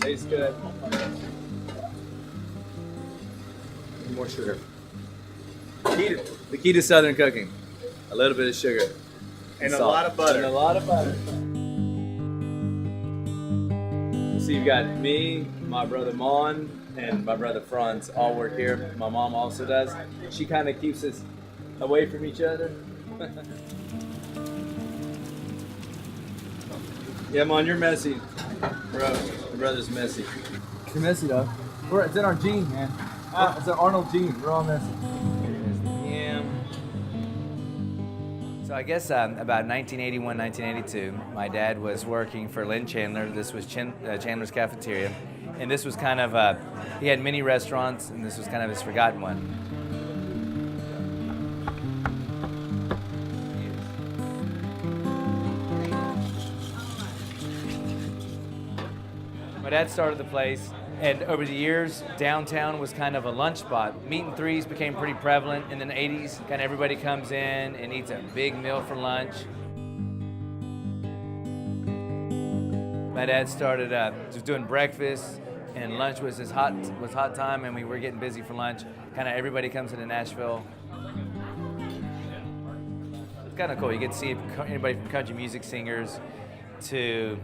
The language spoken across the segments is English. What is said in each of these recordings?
Tastes good. More sugar. The key to Southern cooking. A little bit of sugar. And a salt. lot of butter. And a lot of butter. So you've got me, my brother Mon, and my brother Franz all work here. My mom also does. She kind of keeps us away from each other. Yeah, Mon, you're messy. Bro, your brother's messy. You're messy though. It's in our gene, man. It's an Arnold gene. We're all messy. Yeah. So I guess about 1981, 1982, my dad was working for Lynn Chandler. This was Chandler's Cafeteria. And this was kind of, he had many restaurants, and this was kind of his forgotten one. My dad started the place, and over the years, downtown was kind of a lunch spot. Meat and threes became pretty prevalent in the 80s. Kind of everybody comes in and eats a big meal for lunch. My dad started just doing breakfast, and lunch was hot time, and we were getting busy for lunch. Kind of everybody comes into Nashville. It's kind of cool. You get to see anybody from country music singers to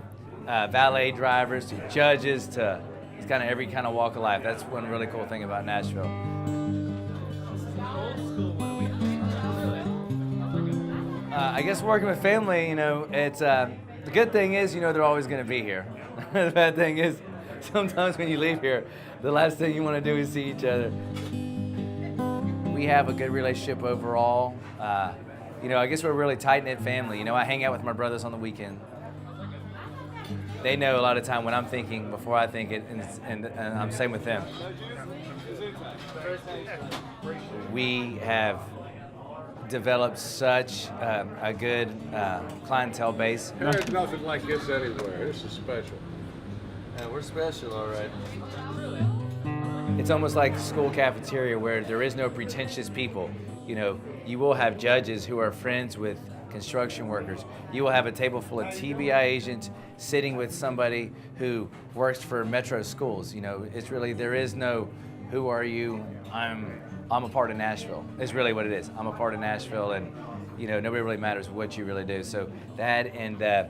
valet drivers to judges to it's kind of every kind of walk of life. That's one really cool thing about Nashville. I guess working with family, you know, it's the good thing is, you know, they're always going to be here. The bad thing is, sometimes when you leave here, the last thing you want to do is see each other. We have a good relationship overall. You know, I guess we're a really tight-knit family. You know, I hang out with my brothers on the weekend. They know a lot of time when I'm thinking before I think it, and I'm same with them. We have developed such a good clientele base. There's nothing like this anywhere. This is special. Yeah, we're special, all right. It's almost like a school cafeteria where there is no pretentious people. You know, you will have judges who are friends with construction workers. You will have a table full of TBI agents sitting with somebody who works for Metro schools. You know, it's really, there is no, who are you? I'm a part of Nashville. It's really what it is. I'm a part of Nashville, and you know, nobody really matters what you really do. So that and the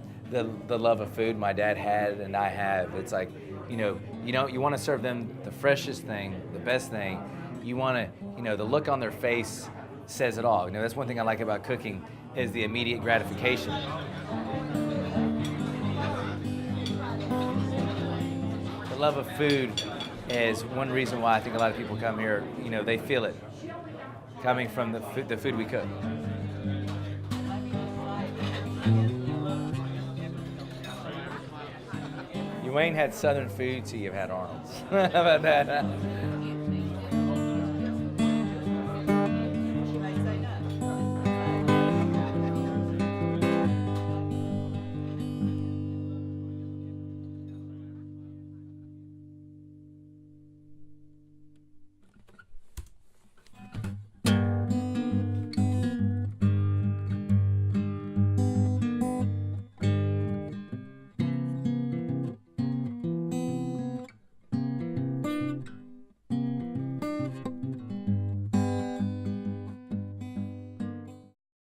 love of food my dad had and I have. It's like, you know, you want to serve them the freshest thing, the best thing. You want to, you know, the look on their face says it all. You know, that's one thing I like about cooking is the immediate gratification. The love of food is one reason why I think a lot of people come here. You know, they feel it coming from the food we cook. You ain't had Southern food till you've had Arnold's. How about that?